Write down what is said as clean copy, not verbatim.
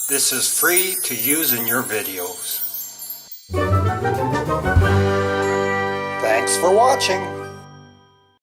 This is free to use in your videos. Thanks for watching.